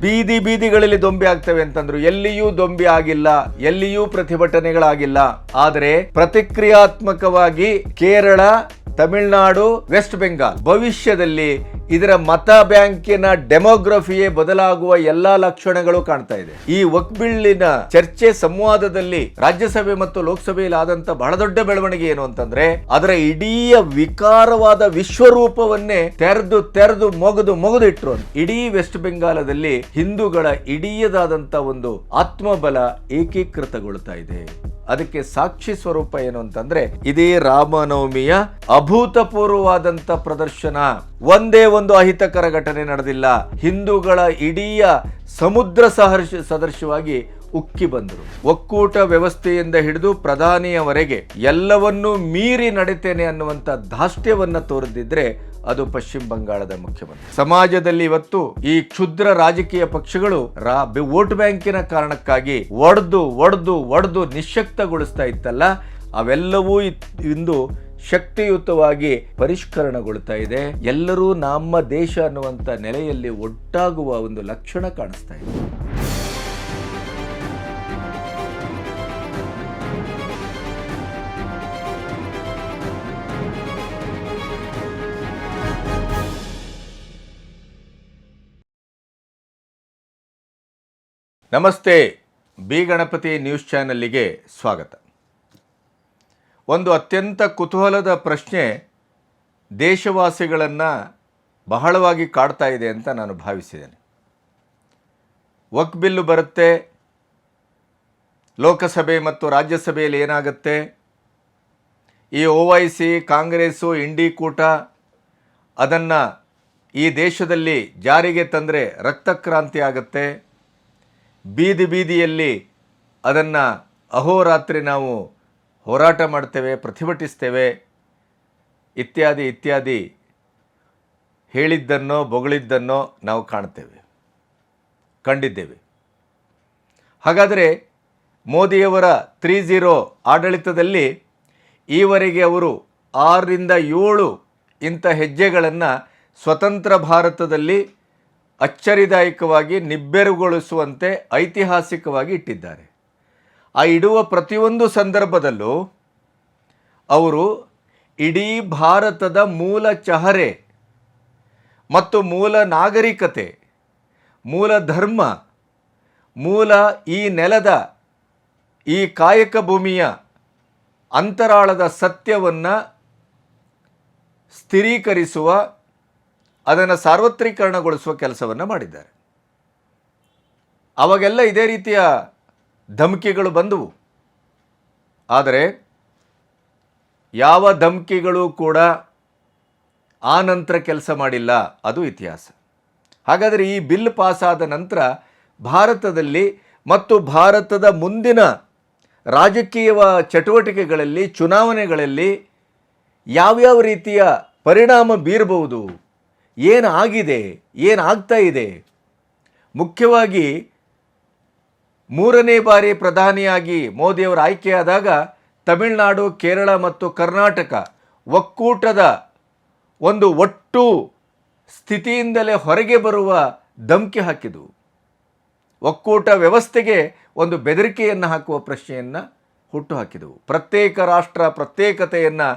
ಬೀದಿ ಬೀದಿಗಳಲ್ಲಿ ದೊಂಬಿ ಆಗ್ತವೆ ಅಂತಂದ್ರು. ಎಲ್ಲಿಯೂ ದೊಂಬಿ ಆಗಿಲ್ಲ, ಎಲ್ಲಿಯೂ ಪ್ರತಿಭಟನೆಗಳಾಗಿಲ್ಲ. ಆದರೆ ಪ್ರತಿಕ್ರಿಯಾತ್ಮಕವಾಗಿ ಕೇರಳ, ತಮಿಳುನಾಡು, ವೆಸ್ಟ್ ಬೆಂಗಾಲ್ ಭವಿಷ್ಯದಲ್ಲಿ ಇದರ ಮತ ಬ್ಯಾಂಕಿನ ಡೆಮೋಗ್ರಫಿಯೇ ಬದಲಾಗುವ ಎಲ್ಲಾ ಲಕ್ಷಣಗಳು ಕಾಣ್ತಾ ಇದೆ. ಈ ವಕ್ಫ್ ಬಿಲ್ಲಿನ ಚರ್ಚೆ ಸಂವಾದದಲ್ಲಿ ರಾಜ್ಯಸಭೆ ಮತ್ತು ಲೋಕಸಭೆಯಲ್ಲಿ ಆದಂತ ಬಹಳ ದೊಡ್ಡ ಬೆಳವಣಿಗೆ ಏನು ಅಂತಂದ್ರೆ, ಅದರ ಇಡೀ ವಿಕಾರವಾದ ವಿಶ್ವರೂಪವನ್ನೇ ತೆರೆದು ಮೊಗದು ಇಟ್ರು. ಇಡೀ ವೆಸ್ಟ್ ಬೆಂಗಾಲದಲ್ಲಿ ಹಿಂದೂಗಳ ಇಡೀದಾದಂತ ಒಂದು ಆತ್ಮಬಲ ಏಕೀಕೃತಗೊಳ್ತಾ ಇದೆ. ಅದಕ್ಕೆ ಸಾಕ್ಷಿ ಸ್ವರೂಪ ಏನು ಅಂತಂದ್ರೆ, ಇದೇ ರಾಮನವಮಿಯ ಅಭೂತಪೂರ್ವವಾದಂತ ಪ್ರದರ್ಶನ. ಒಂದೇ ಒಂದು ಅಹಿತಕರ ಘಟನೆ ನಡೆದಿಲ್ಲ. ಹಿಂದೂಗಳ ಇಡೀ ಸಮುದ್ರ ಸದೃಶವಾಗಿ ಉಕ್ಕಿ ಬಂದರು. ಒಕ್ಕೂಟ ವ್ಯವಸ್ಥೆಯಿಂದ ಹಿಡಿದು ಪ್ರಧಾನಿಯವರೆಗೆ ಎಲ್ಲವನ್ನೂ ಮೀರಿ ನಡೀತೇನೆ ಅನ್ನುವಂತ ಧಾಷ್ಟ್ಯವನ್ನ ತೋರಿದಿದ್ರೆ ಅದು ಪಶ್ಚಿಮ ಬಂಗಾಳದ ಮುಖ್ಯಮಂತ್ರಿ. ಸಮಾಜದಲ್ಲಿ ಇವತ್ತು ಈ ಕ್ಷುದ್ರ ರಾಜಕೀಯ ಪಕ್ಷಗಳು ವೋಟ್ ಬ್ಯಾಂಕಿನ ಕಾರಣಕ್ಕಾಗಿ ಒಡೆದು ನಿಶ್ಶಕ್ತಗೊಳಿಸ್ತಾ ಇತ್ತಲ್ಲ, ಅವೆಲ್ಲವೂ ಇಂದು ಶಕ್ತಿಯುತವಾಗಿ ಪರಿಷ್ಕರಣಗೊಳ್ತಾ ಇದೆ. ಎಲ್ಲರೂ ನಮ್ಮ ದೇಶ ಅನ್ನುವಂಥ ನೆಲೆಯಲ್ಲಿ ಒಟ್ಟಾಗುವ ಒಂದು ಲಕ್ಷಣ ಕಾಣಿಸ್ತಾ ಇದೆ. ನಮಸ್ತೆ, ಬಿ ಗಣಪತಿ ನ್ಯೂಸ್ ಚಾನೆಲ್ಗೆ ಸ್ವಾಗತ. ಒಂದು ಅತ್ಯಂತ ಕುತೂಹಲದ ಪ್ರಶ್ನೆ ದೇಶವಾಸಿಗಳನ್ನು ಬಹಳವಾಗಿ ಕಾಡ್ತಾ ಇದೆ ಅಂತ ನಾನು ಭಾವಿಸಿದ್ದೇನೆ. ವಕ್ಫ್ ಬಿಲ್ಲು ಬರುತ್ತೆ, ಲೋಕಸಭೆ ಮತ್ತು ರಾಜ್ಯಸಭೆಯಲ್ಲಿ ಏನಾಗುತ್ತೆ, ಈ OIC, ಕಾಂಗ್ರೆಸ್ಸು, ಇಂಡಿ ಕೂಟ ಅದನ್ನು ಈ ದೇಶದಲ್ಲಿ ಜಾರಿಗೆ ತಂದರೆ ರಕ್ತಕ್ರಾಂತಿ ಆಗುತ್ತೆ, ಬೀದಿಯಲ್ಲಿ ಅದನ್ನು ಅಹೋರಾತ್ರಿ ನಾವು ಹೋರಾಟ ಮಾಡ್ತೇವೆ, ಪ್ರತಿಭಟಿಸ್ತೇವೆ, ಇತ್ಯಾದಿ ಹೇಳಿದ್ದನ್ನೋ ಬೊಗಳಿದ್ದನ್ನೋ ನಾವು ಕಂಡಿದ್ದೇವೆ. ಹಾಗಾದರೆ ಮೋದಿಯವರ 3-0 ಆಡಳಿತದಲ್ಲಿ ಈವರೆಗೆ ಅವರು 6ರಿಂದ 7 ಇಂಥ ಹೆಜ್ಜೆಗಳನ್ನು ಸ್ವತಂತ್ರ ಭಾರತದಲ್ಲಿ ಅಚ್ಚರಿದಾಯಕವಾಗಿ ನಿಬ್ಬೆರಗೊಳಿಸುವಂತೆ ಐತಿಹಾಸಿಕವಾಗಿ ಇಟ್ಟಿದ್ದಾರೆ. ಆ ಇಡುವ ಪ್ರತಿಯೊಂದು ಸಂದರ್ಭದಲ್ಲೂ ಅವರು ಇಡೀ ಭಾರತದ ಮೂಲ ಚಹರೆ ಮತ್ತು ಮೂಲ ನಾಗರಿಕತೆ, ಮೂಲ ಧರ್ಮ, ಮೂಲ ಈ ನೆಲದ ಈ ಕಾಯಕ ಭೂಮಿಯ ಅಂತರಾಳದ ಸತ್ಯವನ್ನು ಸ್ಥಿರೀಕರಿಸುವ, ಅದನ್ನು ಸಾರ್ವತ್ರೀಕರಣಗೊಳಿಸುವ ಕೆಲಸವನ್ನು ಮಾಡಿದ್ದಾರೆ. ಅವಾಗೆಲ್ಲ ಇದೇ ರೀತಿಯ ಧಮಕಿಗಳು ಬಂದವು. ಆದರೆ ಯಾವ ಧಮಕಿಗಳು ಕೂಡ ಆ ನಂತರ ಕೆಲಸ ಮಾಡಿಲ್ಲ, ಅದು ಇತಿಹಾಸ. ಹಾಗಾದರೆ ಈ ಬಿಲ್ ಪಾಸಾದ ನಂತರ ಭಾರತದಲ್ಲಿ ಮತ್ತು ಭಾರತದ ಮುಂದಿನ ರಾಜಕೀಯ ಚಟುವಟಿಕೆಗಳಲ್ಲಿ, ಚುನಾವಣೆಗಳಲ್ಲಿ ಯಾವ್ಯಾವ ರೀತಿಯ ಪರಿಣಾಮ ಬೀರಬಹುದು, ಏನಾಗಿದೆ, ಏನಾಗ್ತಾ ಇದೆ? ಮುಖ್ಯವಾಗಿ 3ನೇ ಬಾರಿ ಪ್ರಧಾನಿಯಾಗಿ ಮೋದಿಯವರು ಆಯ್ಕೆಯಾದಾಗ ತಮಿಳುನಾಡು, ಕೇರಳ ಮತ್ತು ಕರ್ನಾಟಕ ಒಕ್ಕೂಟದ ಒಂದು ಒಟ್ಟು ಸ್ಥಿತಿಯಿಂದಲೇ ಹೊರಗೆ ಬರುವ ಧಮಕಿ ಹಾಕಿದವು. ಒಕ್ಕೂಟ ವ್ಯವಸ್ಥೆಗೆ ಒಂದು ಬೆದರಿಕೆಯನ್ನು ಹಾಕುವ ಪ್ರಶ್ನೆಯನ್ನು ಹುಟ್ಟುಹಾಕಿದವು. ಪ್ರತ್ಯೇಕ ರಾಷ್ಟ್ರ, ಪ್ರತ್ಯೇಕತೆಯನ್ನು,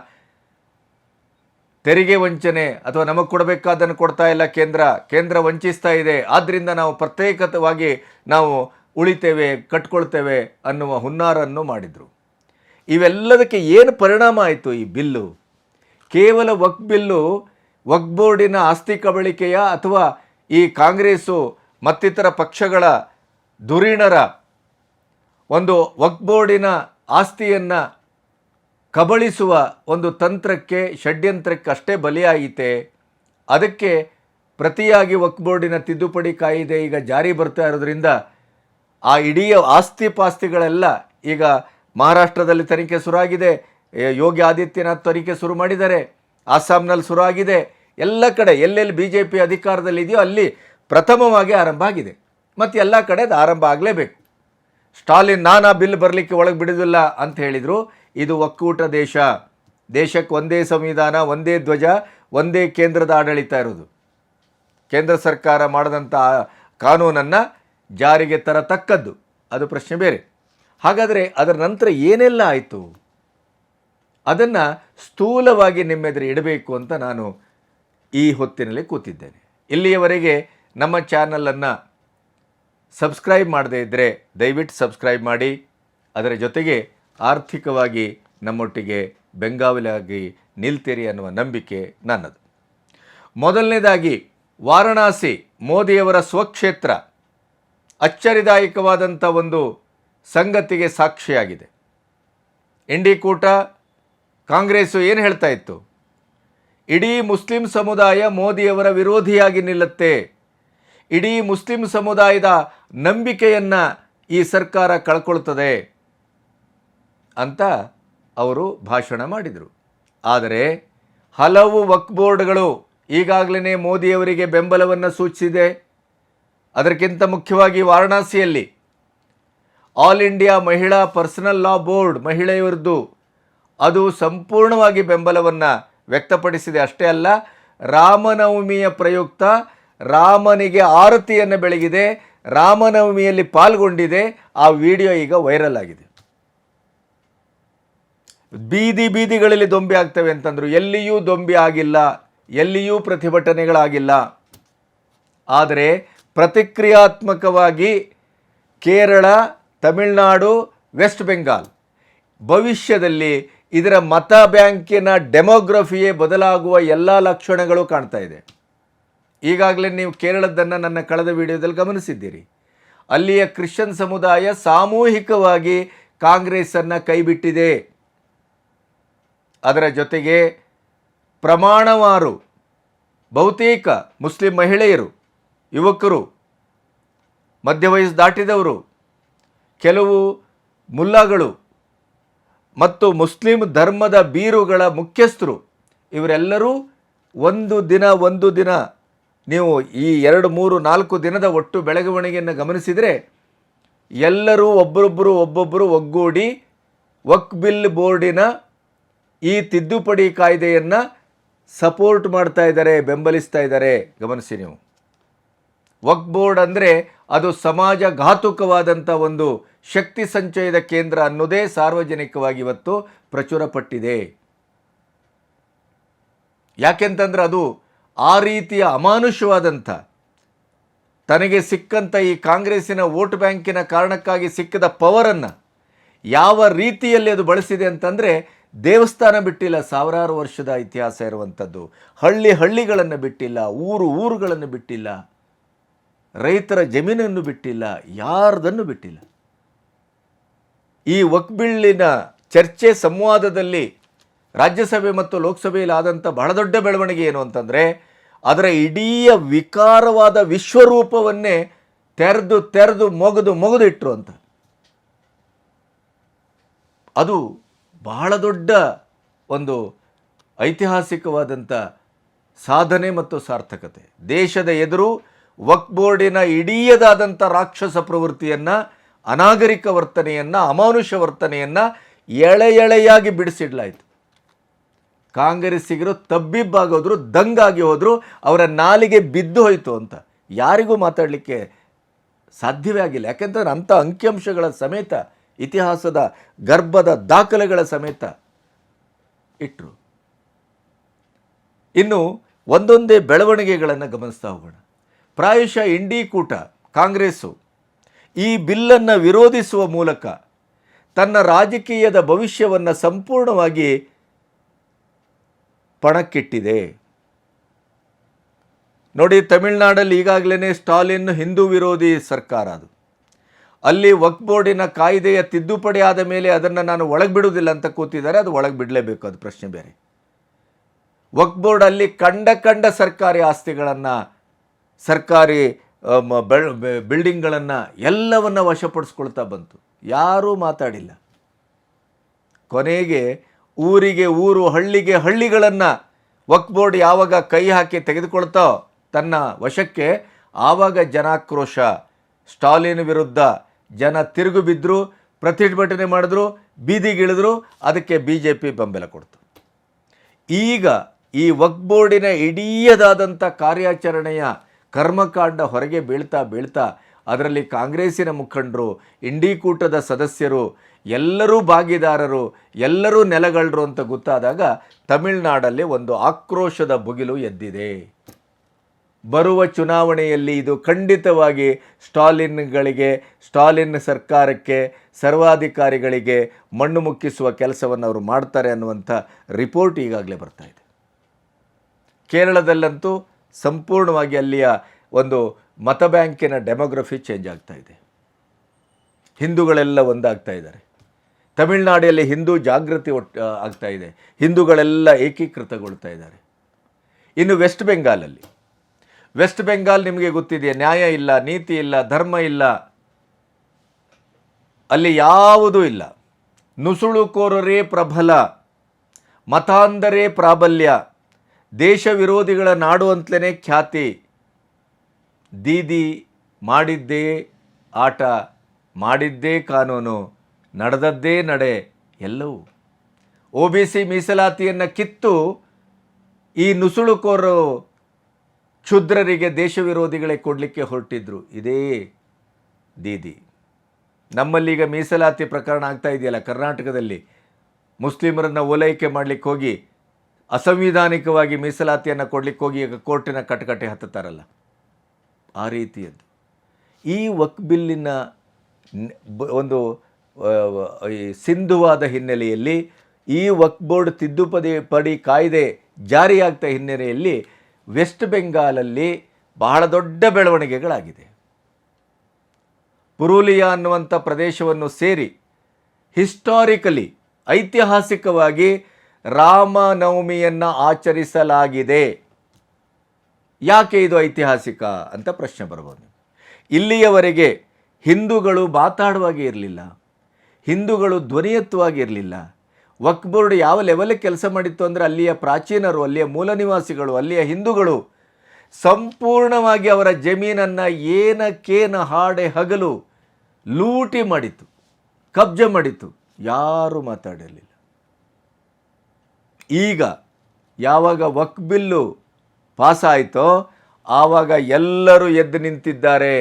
ತೆರಿಗೆ ವಂಚನೆ ಅಥವಾ ನಮಗೆ ಕೊಡಬೇಕಾದನ್ನು ಕೊಡ್ತಾ ಇಲ್ಲ ಕೇಂದ್ರ ವಂಚಿಸ್ತಾ ಇದೆ, ಆದ್ದರಿಂದ ನಾವು ಪ್ರತ್ಯೇಕವಾಗಿ ನಾವು ಉಳಿತೇವೆ, ಕಟ್ಕೊಳ್ತೇವೆ ಅನ್ನುವ ಹುನ್ನಾರನ್ನು ಮಾಡಿದರು. ಇವೆಲ್ಲದಕ್ಕೆ ಏನು ಪರಿಣಾಮ ಆಯಿತು? ಈ ಬಿಲ್ಲು ಕೇವಲ ವಕ್ಫ್ ಬಿಲ್ಲು ವಕ್ಫ್ ಬೋರ್ಡಿನ ಆಸ್ತಿ ಕಬಳಿಕೆಯ ಅಥವಾ ಈ ಕಾಂಗ್ರೆಸ್ಸು ಮತ್ತಿತರ ಪಕ್ಷಗಳ ಧುರೀಣರ ಒಂದು ವಕ್ಫ್ ಬೋರ್ಡಿನ ಆಸ್ತಿಯನ್ನು ಕಬಳಿಸುವ ಒಂದು ತಂತ್ರಕ್ಕೆ, ಷಡ್ಯಂತ್ರಕ್ಕೆ ಅಷ್ಟೇ ಬಲಿಯಾಯಿತೆ. ಅದಕ್ಕೆ ಪ್ರತಿಯಾಗಿ ವಕ್ಫ್ ಬೋರ್ಡಿನ ತಿದ್ದುಪಡಿ ಕಾಯಿದೆ ಈಗ ಜಾರಿ ಬರ್ತಾ ಇರೋದ್ರಿಂದ ಆ ಇಡೀ ಆಸ್ತಿ ಪಾಸ್ತಿಗಳೆಲ್ಲ ಈಗ ಮಹಾರಾಷ್ಟ್ರದಲ್ಲಿ ತನಿಖೆ ಶುರುವಾಗಿದೆ, ಯೋಗಿ ಆದಿತ್ಯನಾಥ್ ತನಿಖೆ ಶುರು ಮಾಡಿದ್ದಾರೆ, ಅಸ್ಸಾಂನಲ್ಲಿ ಶುರು ಆಗಿದೆ, ಎಲ್ಲ ಕಡೆ ಎಲ್ಲೆಲ್ಲಿ BJP ಅಧಿಕಾರದಲ್ಲಿದೆಯೋ ಅಲ್ಲಿ ಪ್ರಥಮವಾಗಿ ಆರಂಭ ಆಗಿದೆ. ಮತ್ತು ಎಲ್ಲ ಕಡೆ ಅದು ಆರಂಭ ಆಗಲೇಬೇಕು. ಸ್ಟಾಲಿನ್ ನಾನು ಆ ಬಿಲ್ ಬರಲಿಕ್ಕೆ ಒಳಗೆ ಬಿಡೋದಿಲ್ಲ ಅಂತ ಹೇಳಿದರು. ಇದು ಒಕ್ಕೂಟ ದೇಶ, ದೇಶಕ್ಕೆ ಒಂದೇ ಸಂವಿಧಾನ, ಒಂದೇ ಧ್ವಜ, ಒಂದೇ ಕೇಂದ್ರದ ಆಡಳಿತ ಇರೋದು. ಕೇಂದ್ರ ಸರ್ಕಾರ ಮಾಡಿದಂಥ ಕಾನೂನನ್ನು ಜಾರಿಗೆ ತರತಕ್ಕದ್ದು, ಅದು ಪ್ರಶ್ನೆ ಬೇರೆ. ಹಾಗಾದರೆ ಅದರ ನಂತರ ಏನೆಲ್ಲ ಆಯಿತು ಅದನ್ನು ಸ್ಥೂಲವಾಗಿ ನಿಮ್ಮೆದುರು ಇಡಬೇಕು ಅಂತ ನಾನು ಈ ಹೊತ್ತಿನಲ್ಲಿ ಕೂತಿದ್ದೇನೆ. ಇಲ್ಲಿಯವರೆಗೆ ನಮ್ಮ ಚಾನಲನ್ನು ಸಬ್ಸ್ಕ್ರೈಬ್ ಮಾಡದೇ ಇದ್ದರೆ ದಯವಿಟ್ಟು ಸಬ್ಸ್ಕ್ರೈಬ್ ಮಾಡಿ. ಅದರ ಜೊತೆಗೆ ಆರ್ಥಿಕವಾಗಿ ನಮ್ಮೊಟ್ಟಿಗೆ ಬೆಂಗಾವಲಾಗಿ ನಿಲ್ತೀರಿ ಅನ್ನುವ ನಂಬಿಕೆ ನನ್ನದು. ಮೊದಲನೇದಾಗಿ ವಾರಣಾಸಿ ಮೋದಿಯವರ ಸ್ವಕ್ಷೇತ್ರ ಅಚ್ಚರಿದಾಯಕವಾದಂಥ ಒಂದು ಸಂಗತಿಗೆ ಸಾಕ್ಷಿಯಾಗಿದೆ. ಇಂಡಿ ಕೂಟ ಕಾಂಗ್ರೆಸ್ಸು ಏನು ಹೇಳ್ತಾ ಇತ್ತು? ಇಡೀ ಮುಸ್ಲಿಂ ಸಮುದಾಯ ಮೋದಿಯವರ ವಿರೋಧಿಯಾಗಿ ನಿಲ್ಲುತ್ತೆ, ಇಡೀ ಮುಸ್ಲಿಂ ಸಮುದಾಯದ ನಂಬಿಕೆಯನ್ನು ಈ ಸರ್ಕಾರ ಕಳ್ಕೊಳ್ತದೆ ಅಂತ ಅವರು ಭಾಷಣ ಮಾಡಿದರು. ಆದರೆ ಹಲವು ವಕ್ಫ್ ಬೋರ್ಡ್ಗಳು ಈಗಾಗಲೇ ಮೋದಿಯವರಿಗೆ ಬೆಂಬಲವನ್ನು ಸೂಚಿಸಿದೆ. ಅದಕ್ಕಿಂತ ಮುಖ್ಯವಾಗಿ ವಾರಣಾಸಿಯಲ್ಲಿ ಆಲ್ ಇಂಡಿಯಾ ಮಹಿಳಾ ಪರ್ಸನಲ್ ಲಾ ಬೋರ್ಡ್ ಮಹಿಳೆಯರದ್ದು ಅದು ಸಂಪೂರ್ಣವಾಗಿ ಬೆಂಬಲವನ್ನು ವ್ಯಕ್ತಪಡಿಸಿದೆ. ಅಷ್ಟೇ ಅಲ್ಲ, ರಾಮನವಮಿಯ ಪ್ರಯುಕ್ತ ರಾಮನಿಗೆ ಆರತಿಯನ್ನು ಬೆಳಗಿದೆ, ರಾಮನವಮಿಯಲ್ಲಿ ಪಾಲ್ಗೊಂಡಿದೆ. ಆ ವಿಡಿಯೋ ಈಗ ವೈರಲ್ ಆಗಿದೆ. ಬೀದಿಗಳಲ್ಲಿ ದೊಂಬಿ ಆಗ್ತವೆ ಅಂತಂದರು. ಎಲ್ಲಿಯೂ ದೊಂಬಿ ಆಗಿಲ್ಲ, ಎಲ್ಲಿಯೂ ಪ್ರತಿಭಟನೆಗಳಾಗಿಲ್ಲ. ಆದರೆ ಪ್ರತಿಕ್ರಿಯಾತ್ಮಕವಾಗಿ ಕೇರಳ, ತಮಿಳುನಾಡು, ವೆಸ್ಟ್ ಬೆಂಗಾಲ್ ಭವಿಷ್ಯದಲ್ಲಿ ಇದರ ಮತ ಬ್ಯಾಂಕಿನ ಡೆಮೋಗ್ರಫಿಯೇ ಬದಲಾಗುವ ಎಲ್ಲ ಲಕ್ಷಣಗಳು ಕಾಣ್ತಾ ಇದೆ. ಈಗಾಗಲೇ ನೀವು ಕೇರಳದ್ದನ್ನು ನನ್ನ ಕಳೆದ ವಿಡಿಯೋದಲ್ಲಿ ಗಮನಿಸಿದ್ದೀರಿ. ಅಲ್ಲಿಯ ಕ್ರಿಶ್ಚಿಯನ್ ಸಮುದಾಯ ಸಾಮೂಹಿಕವಾಗಿ ಕಾಂಗ್ರೆಸ್ಸನ್ನು ಕೈಬಿಟ್ಟಿದೆ. ಅದರ ಜೊತೆಗೆ ಪ್ರಮಾಣವಾರು ಬಹುತೇಕ ಮುಸ್ಲಿಂ ಮಹಿಳೆಯರು, ಯುವಕರು, ಮಧ್ಯವಯಸ್ಸು ದಾಟಿದವರು, ಕೆಲವು ಮುಲ್ಲಾಗಳು ಮತ್ತು ಮುಸ್ಲಿಂ ಧರ್ಮದ ಬೀರುಗಳ ಮುಖ್ಯಸ್ಥರು ಇವರೆಲ್ಲರೂ ಒಂದು ದಿನ ನೀವು ಈ 2, 3, 4 ದಿನದ ಒಟ್ಟು ಬೆಳವಣಿಗೆಯನ್ನು ಗಮನಿಸಿದರೆ ಎಲ್ಲರೂ ಒಬ್ಬೊಬ್ಬರು ಒಗ್ಗೂಡಿ ವಕ್ಫ್ ಬಿಲ್ ಬೋರ್ಡಿನ ಈ ತಿದ್ದುಪಡಿ ಕಾಯ್ದೆಯನ್ನು ಸಪೋರ್ಟ್ ಮಾಡ್ತಾ ಇದ್ದಾರೆ, ಬೆಂಬಲಿಸ್ತಾ ಇದ್ದಾರೆ. ಗಮನಿಸಿ ನೀವು. ವಕ್ಫ್ ಬೋರ್ಡ್ ಅಂದರೆ ಅದು ಸಮಾಜಘಾತುಕವಾದಂಥ ಒಂದು ಶಕ್ತಿ ಸಂಚಯದ ಕೇಂದ್ರ ಅನ್ನೋದೇ ಸಾರ್ವಜನಿಕವಾಗಿ ಇವತ್ತು ಪ್ರಚುರಪಟ್ಟಿದೆ. ಯಾಕೆಂತಂದ್ರೆ ಅದು ಆ ರೀತಿಯ ಅಮಾನುಷವಾದಂಥ ತನಗೆ ಸಿಕ್ಕಂಥ ಈ ಕಾಂಗ್ರೆಸ್ಸಿನ ವೋಟ್ ಬ್ಯಾಂಕಿನ ಕಾರಣಕ್ಕಾಗಿ ಸಿಕ್ಕಿದ ಪವರನ್ನು ಯಾವ ರೀತಿಯಲ್ಲಿ ಅದು ಬಳಸಿದೆ ಅಂತಂದರೆ, ದೇವಸ್ಥಾನ ಬಿಟ್ಟಿಲ್ಲ, ಸಾವಿರಾರು ವರ್ಷದ ಇತಿಹಾಸ ಇರುವಂಥದ್ದು, ಹಳ್ಳಿಗಳನ್ನು ಬಿಟ್ಟಿಲ್ಲ, ಊರುಗಳನ್ನು ಬಿಟ್ಟಿಲ್ಲ, ರೈತರ ಜಮೀನನ್ನು ಬಿಟ್ಟಿಲ್ಲ, ಯಾರ್ದನ್ನು ಬಿಟ್ಟಿಲ್ಲ. ಈ ವಕ್ಫ್ ಬಿಲ್ಲಿನ ಚರ್ಚೆ ಸಂವಾದದಲ್ಲಿ ರಾಜ್ಯಸಭೆ ಮತ್ತು ಲೋಕಸಭೆಯಲ್ಲಿ ಆದಂಥ ಬಹಳ ದೊಡ್ಡ ಬೆಳವಣಿಗೆ ಏನು ಅಂತಂದರೆ, ಅದರ ಇಡೀ ವಿಕಾರವಾದ ವಿಶ್ವರೂಪವನ್ನೇ ತೆರೆದು ಮೊಗದು ಇಟ್ಟರು ಅಂತ. ಅದು ಬಹಳ ದೊಡ್ಡ ಒಂದು ಐತಿಹಾಸಿಕವಾದಂಥ ಸಾಧನೆ ಮತ್ತು ಸಾರ್ಥಕತೆ. ದೇಶದ ಎದುರು ವಕ್ಫ್ ಬೋರ್ಡಿನ ಇಡೀದಾದಂಥ ರಾಕ್ಷಸ ಪ್ರವೃತ್ತಿಯನ್ನು, ಅನಾಗರಿಕ ವರ್ತನೆಯನ್ನು, ಅಮಾನುಷ ವರ್ತನೆಯನ್ನು ಎಳೆಯಾಗಿ ಬಿಡಿಸಿಡ್ಲಾಯಿತು. ಕಾಂಗ್ರೆಸ್ಸಿಗರು ತಬ್ಬಿಬ್ಬಾಗೋದ್ರು, ದಂಗಾಗಿ ಹೋದರು, ಅವರ ನಾಲಿಗೆ ಬಿದ್ದು ಹೋಯಿತು ಅಂತ ಯಾರಿಗೂ ಮಾತಾಡಲಿಕ್ಕೆ ಸಾಧ್ಯವೇ ಆಗಿಲ್ಲ. ಯಾಕೆಂತಂದ್ರೆ ಅಂಥ ಅಂಕಿಅಂಶಗಳ ಸಮೇತ, ಇತಿಹಾಸದ ಗರ್ಭದ ದಾಖಲೆಗಳ ಸಮೇತ ಇಟ್ಟರು. ಇನ್ನು ಒಂದೊಂದೇ ಬೆಳವಣಿಗೆಗಳನ್ನು ಗಮನಿಸ್ತಾ ಹೋಗೋಣ. ಪ್ರಾಯಶಃ ಇಂಡಿ ಕೂಟ ಕಾಂಗ್ರೆಸ್ಸು ಈ ಬಿಲ್ಲನ್ನು ವಿರೋಧಿಸುವ ಮೂಲಕ ತನ್ನ ರಾಜಕೀಯದ ಭವಿಷ್ಯವನ್ನು ಸಂಪೂರ್ಣವಾಗಿ ಪಣಕ್ಕಿಟ್ಟಿದೆ. ನೋಡಿ, ತಮಿಳುನಾಡಲ್ಲಿ ಈಗಾಗಲೇ ಸ್ಟಾಲಿನ್ ಹಿಂದೂ ವಿರೋಧಿ ಸರ್ಕಾರ. ಅದು ಅಲ್ಲಿ ವಕ್ಫ್ ಬೋರ್ಡಿನ ಕಾಯ್ದೆಯ ತಿದ್ದುಪಡಿ ಆದ ಮೇಲೆ ಅದನ್ನು ನಾನು ಒಳಗೆ ಬಿಡುವುದಿಲ್ಲ ಅಂತ ಕೂತಿದ್ದಾರೆ. ಅದು ಒಳಗೆ ಬಿಡಲೇಬೇಕು, ಅದು ಪ್ರಶ್ನೆ ಬೇರೆ. ವಕ್ಫ್ ಬೋರ್ಡ್ ಅಲ್ಲಿ ಕಂಡ ಸರ್ಕಾರಿ ಆಸ್ತಿಗಳನ್ನು, ಸರ್ಕಾರಿ ಬಿಲ್ಡಿಂಗ್ಗಳನ್ನು ಎಲ್ಲವನ್ನು ವಶಪಡಿಸ್ಕೊಳ್ತಾ ಬಂತು. ಯಾರೂ ಮಾತಾಡಿಲ್ಲ. ಕೊನೆಗೆ ಊರಿಗೆ ಊರು, ಹಳ್ಳಿಗೆ ಹಳ್ಳಿಗಳನ್ನು ವಕ್ಫ್ ಬೋರ್ಡ್ ಯಾವಾಗ ಕೈ ಹಾಕಿ ತೆಗೆದುಕೊಳ್ತೋ ತನ್ನ ವಶಕ್ಕೆ, ಆವಾಗ ಜನಾಕ್ರೋಶ, ಸ್ಟಾಲಿನ್ ವಿರುದ್ಧ ಜನ ತಿರುಗು ಬಿದ್ದರು, ಪ್ರತಿಭಟನೆ ಮಾಡಿದ್ರು, ಬೀದಿಗಿಳಿದ್ರು. ಅದಕ್ಕೆ BJP ಬೆಂಬಲ ಕೊಡ್ತು. ಈಗ ಈ ವಕ್ಫ್ ಬೋರ್ಡಿನ ಇಡೀದಾದಂಥ ಕಾರ್ಯಾಚರಣೆಯ ಕರ್ಮಕಾಂಡ ಹೊರಗೆ ಬೀಳ್ತಾ ಅದರಲ್ಲಿ ಕಾಂಗ್ರೆಸ್ಸಿನ ಮುಖಂಡರು, ಇಂಡಿಕೂಟದ ಸದಸ್ಯರು, ಎಲ್ಲರೂ ಭಾಗಿದಾರರು, ಎಲ್ಲರೂ ನೆಲಗಳ್ಳರು ಅಂತ ಗೊತ್ತಾದಾಗ ತಮಿಳುನಾಡಲ್ಲಿ ಒಂದು ಆಕ್ರೋಶದ ಭುಗಿಲು ಎದ್ದಿದೆ. ಬರುವ ಚುನಾವಣೆಯಲ್ಲಿ ಇದು ಖಂಡಿತವಾಗಿ ಸ್ಟಾಲಿನ್ ಸರ್ಕಾರಕ್ಕೆ, ಸರ್ವಾಧಿಕಾರಿಗಳಿಗೆ ಮಣ್ಣು ಮುಕ್ಕಿಸುವ ಕೆಲಸವನ್ನು ಅವರು ಮಾಡ್ತಾರೆ ಅನ್ನುವಂಥ ರಿಪೋರ್ಟ್ ಈಗಾಗಲೇ ಬರ್ತಾ ಇದೆ. ಕೇರಳದಲ್ಲಂತೂ ಸಂಪೂರ್ಣವಾಗಿ ಅಲ್ಲಿಯ ಒಂದು ಮತ ಬ್ಯಾಂಕಿನ ಡೆಮೋಗ್ರಫಿ ಚೇಂಜ್ ಆಗ್ತಾ ಇದೆ. ಹಿಂದೂಗಳೆಲ್ಲ ಒಂದಾಗ್ತಾ ಇದ್ದಾರೆ. ತಮಿಳುನಾಡಿನಲ್ಲಿ ಹಿಂದೂ ಜಾಗೃತಿ ಆಗ್ತಾ ಇದೆ. ಹಿಂದೂಗಳೆಲ್ಲ ಏಕೀಕೃತಗೊಳ್ತಾ ಇದ್ದಾರೆ. ಇನ್ನು ವೆಸ್ಟ್ ಬೆಂಗಾಲ್ ನಿಮಗೆ ಗೊತ್ತಿದೆಯಾ, ನ್ಯಾಯ ಇಲ್ಲ, ನೀತಿ ಇಲ್ಲ, ಧರ್ಮ ಇಲ್ಲ, ಅಲ್ಲಿ ಯಾವುದೂ ಇಲ್ಲ. ನುಸುಳುಕೋರರೇ ಪ್ರಬಲ, ಮತಾಂಧರೇ ಪ್ರಾಬಲ್ಯ, ದೇಶ ವಿರೋಧಿಗಳ ನಾಡು ಅಂತಲೇ ಖ್ಯಾತಿ. ದೀದಿ ಮಾಡಿದ್ದೇ ಆಟ, ಮಾಡಿದ್ದೇ ಕಾನೂನು, ನಡೆದದ್ದೇ ನಡೆ ಎಲ್ಲವೂ. OBC ಮೀಸಲಾತಿಯನ್ನು ಕಿತ್ತು ಈ ನುಸುಳುಕೋರರು ಕ್ಷುದ್ರರಿಗೆ, ದೇಶ ವಿರೋಧಿಗಳೇ ಕೊಡಲಿಕ್ಕೆ ಹೊರಟಿದ್ರು. ಇದೇ ದೀದಿ. ನಮ್ಮಲ್ಲೀಗ ಮೀಸಲಾತಿ ಪ್ರಕರಣ ಆಗ್ತಾ ಇದೆಯಲ್ಲ ಕರ್ನಾಟಕದಲ್ಲಿ, ಮುಸ್ಲಿಮರನ್ನು ಓಲೈಕೆ ಮಾಡಲಿಕ್ಕೆ ಹೋಗಿ ಅಸಂವಿಧಾನಿಕವಾಗಿ ಮೀಸಲಾತಿಯನ್ನು ಕೊಡಲಿಕ್ಕೆ ಹೋಗಿ ಈಗ ಕೋರ್ಟಿನ ಕಟಕಟೆ ಹತ್ತುತ್ತಾರಲ್ಲ, ಆ ರೀತಿಯದ್ದು. ಈ ವಕ್ಫ್ ಬಿಲ್ಲಿನ ಒಂದು ಸಿಂಧುವಾದ ಹಿನ್ನೆಲೆಯಲ್ಲಿ, ಈ ವಕ್ಫ್ ಬೋರ್ಡ್ ತಿದ್ದುಪಡಿ ಕಾಯ್ದೆ ಜಾರಿಯಾಗ್ತಾ ಹಿನ್ನೆಲೆಯಲ್ಲಿ ವೆಸ್ಟ್ ಬೆಂಗಾಲಲ್ಲಿ ಬಹಳ ದೊಡ್ಡ ಬೆಳವಣಿಗೆಗಳಾಗಿದೆ. ಪುರೂಲಿಯಾ ಅನ್ನುವಂಥ ಪ್ರದೇಶವನ್ನು ಸೇರಿ ಹಿಸ್ಟಾರಿಕಲಿ, ಐತಿಹಾಸಿಕವಾಗಿ ರಾಮನವಮಿಯನ್ನು ಆಚರಿಸಲಾಗಿದೆ. ಯಾಕೆ ಇದು ಐತಿಹಾಸಿಕ ಅಂತ ಪ್ರಶ್ನೆ ಬರ್ಬೋದು. ಇಲ್ಲಿಯವರೆಗೆ ಹಿಂದೂಗಳು ಮಾತಾಡುವಾಗೇ ಇರಲಿಲ್ಲ, ಹಿಂದೂಗಳು ಧ್ವನಿಯತ್ವಾಗಿ ಇರಲಿಲ್ಲ. ವಕ್ಫ್ ಬೋರ್ಡ್ ಯಾವ ಲೆವೆಲಿಗೆ ಕೆಲಸ ಮಾಡಿತ್ತು ಅಂದರೆ, ಅಲ್ಲಿಯ ಪ್ರಾಚೀನರು, ಅಲ್ಲಿಯ ಮೂಲ ನಿವಾಸಿಗಳು, ಅಲ್ಲಿಯ ಹಿಂದೂಗಳು ಸಂಪೂರ್ಣವಾಗಿ ಅವರ ಜಮೀನನ್ನು ಏನಕ್ಕೇನ ಹಾಡೆ ಹಗಲು ಲೂಟಿ ಮಾಡಿತ್ತು, ಕಬ್ಜೆ ಮಾಡಿತ್ತು. ಯಾರೂ ಮಾತಾಡಿರಲಿಲ್ಲ. ಈಗ ಯಾವಾಗ ವಕ್ಫ್ ಬಿಲ್ಲು ಪಾಸಾಯಿತೋ ಆವಾಗ ಎಲ್ಲರೂ ಎದ್ದು ನಿಂತಿದ್ದಾರೆ.